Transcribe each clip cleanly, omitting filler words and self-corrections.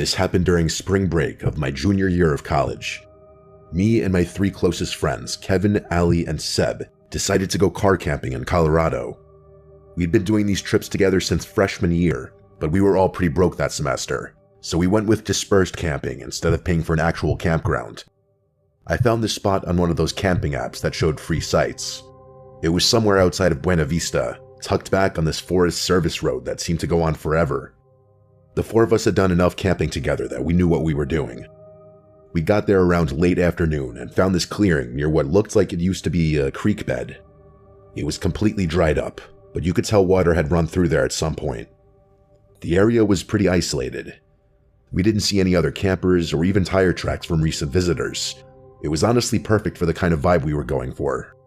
This happened during spring break of my junior year of college. Me and my 3 closest friends, Kevin, Ali, and Seb, decided to go car camping in Colorado. We'd been doing these trips together since freshman year, but we were all pretty broke that semester, so we went with dispersed camping instead of paying for an actual campground. I found this spot on one of those camping apps that showed free sites. It was somewhere outside of Buena Vista, tucked back on this forest service road that seemed to go on forever. The 4 of us had done enough camping together that we knew what we were doing. We got there around late afternoon and found this clearing near what looked like it used to be a creek bed. It was completely dried up, but you could tell water had run through there at some point. The area was pretty isolated. We didn't see any other campers or even tire tracks from recent visitors. It was honestly perfect for the kind of vibe we were going for.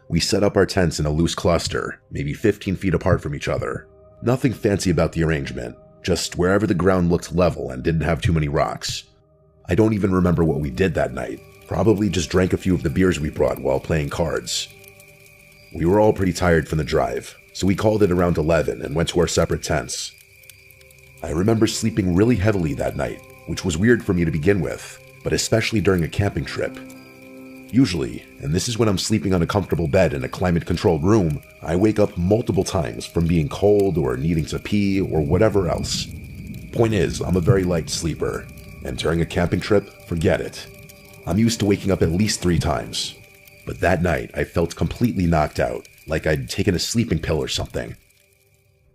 We set up our tents in a loose cluster, maybe 15 feet apart from each other. Nothing fancy about the arrangement, just wherever the ground looked level and didn't have too many rocks. I don't even remember what we did that night. Probably just drank a few of the beers we brought while playing cards. We were all pretty tired from the drive, so we called it around 11 and went to our separate tents. I remember sleeping really heavily that night, which was weird for me to begin with, but especially during a camping trip. Usually, and this is when I'm sleeping on a comfortable bed in a climate-controlled room, I wake up multiple times from being cold or needing to pee or whatever else. Point is, I'm a very light sleeper, and during a camping trip, forget it. I'm used to waking up at least 3 times. But that night, I felt completely knocked out, like I'd taken a sleeping pill or something.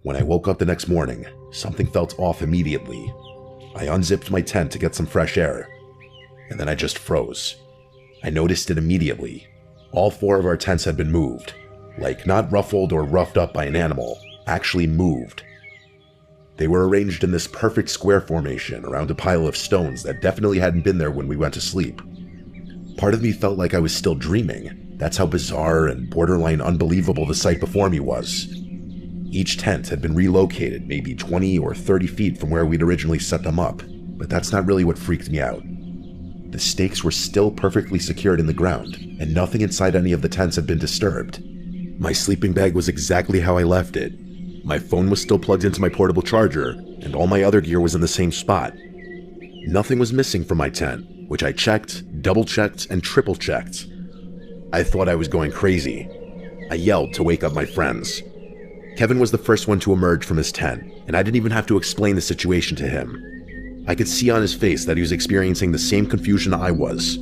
When I woke up the next morning, something felt off immediately. I unzipped my tent to get some fresh air, and then I just froze. I noticed it immediately. All 4 of our tents had been moved, like not ruffled or roughed up by an animal, actually moved. They were arranged in this perfect square formation around a pile of stones that definitely hadn't been there when we went to sleep. Part of me felt like I was still dreaming. That's how bizarre and borderline unbelievable the sight before me was. Each tent had been relocated maybe 20 or 30 feet from where we'd originally set them up, but that's not really what freaked me out. The stakes were still perfectly secured in the ground, and nothing inside any of the tents had been disturbed. My sleeping bag was exactly how I left it. My phone was still plugged into my portable charger, and all my other gear was in the same spot. Nothing was missing from my tent, which I checked, double-checked, and triple-checked. I thought I was going crazy. I yelled to wake up my friends. Kevin was the first one to emerge from his tent, and I didn't even have to explain the situation to him. I could see on his face that he was experiencing the same confusion I was.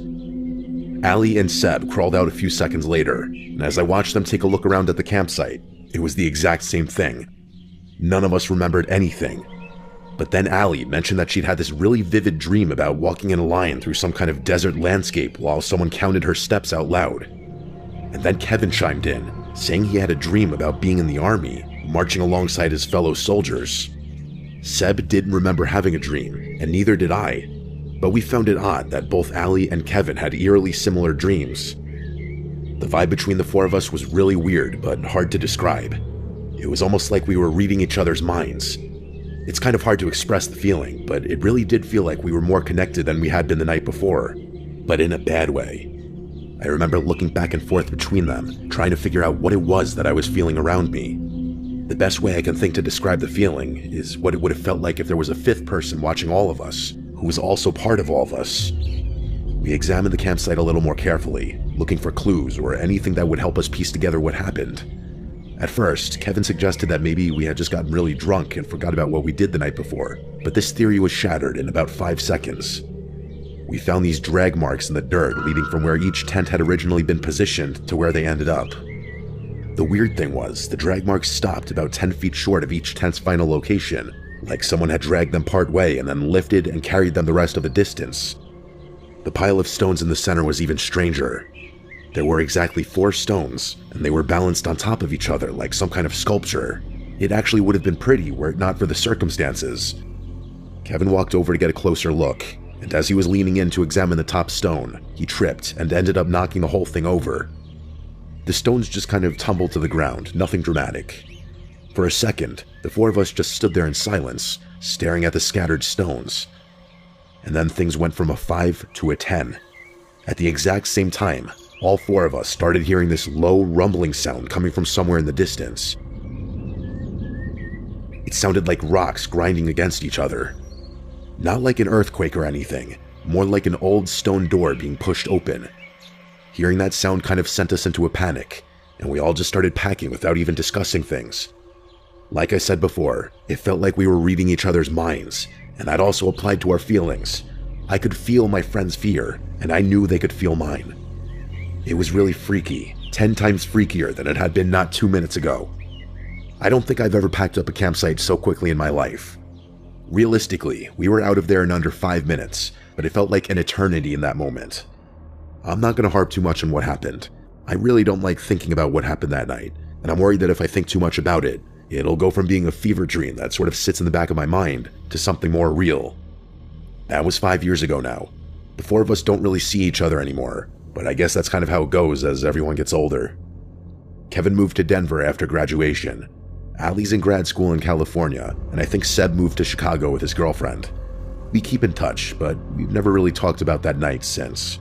Ali and Seb crawled out a few seconds later, and as I watched them take a look around at the campsite, it was the exact same thing. None of us remembered anything. But then Ali mentioned that she'd had this really vivid dream about walking in a line through some kind of desert landscape while someone counted her steps out loud. And then Kevin chimed in, saying he had a dream about being in the army, marching alongside his fellow soldiers. Seb didn't remember having a dream, and neither did I, but we found it odd that both Ali and Kevin had eerily similar dreams. The vibe between the 4 of us was really weird, but hard to describe. It was almost like we were reading each other's minds. It's kind of hard to express the feeling, but it really did feel like we were more connected than we had been the night before, but in a bad way. I remember looking back and forth between them, trying to figure out what it was that I was feeling around me. The best way I can think to describe the feeling is what it would have felt like if there was a 5th person watching all of us, who was also part of all of us. We examined the campsite a little more carefully, looking for clues or anything that would help us piece together what happened. At first, Kevin suggested that maybe we had just gotten really drunk and forgot about what we did the night before, but this theory was shattered in about 5 seconds. We found these drag marks in the dirt leading from where each tent had originally been positioned to where they ended up. The weird thing was, the drag marks stopped about 10 feet short of each tent's final location, like someone had dragged them part way and then lifted and carried them the rest of the distance. The pile of stones in the center was even stranger. There were exactly 4 stones, and they were balanced on top of each other like some kind of sculpture. It actually would have been pretty were it not for the circumstances. Kevin walked over to get a closer look, and as he was leaning in to examine the top stone, he tripped and ended up knocking the whole thing over. The stones just kind of tumbled to the ground, nothing dramatic. For a second, the 4 of us just stood there in silence, staring at the scattered stones. And then things went from a 5 to a 10. At the exact same time, all 4 of us started hearing this low rumbling sound coming from somewhere in the distance. It sounded like rocks grinding against each other. Not like an earthquake or anything, more like an old stone door being pushed open. Hearing that sound kind of sent us into a panic, and we all just started packing without even discussing things. Like I said before, it felt like we were reading each other's minds, and that also applied to our feelings. I could feel my friend's fear, and I knew they could feel mine. It was really freaky, 10 times freakier than it had been not 2 minutes ago. I don't think I've ever packed up a campsite so quickly in my life. Realistically, we were out of there in under 5 minutes, but it felt like an eternity in that moment. I'm not going to harp too much on what happened. I really don't like thinking about what happened that night, and I'm worried that if I think too much about it, it'll go from being a fever dream that sort of sits in the back of my mind to something more real. That was 5 years ago now. The four of us don't really see each other anymore, but I guess that's kind of how it goes as everyone gets older. Kevin moved to Denver after graduation. Allie's in grad school in California, and I think Seb moved to Chicago with his girlfriend. We keep in touch, but we've never really talked about that night since.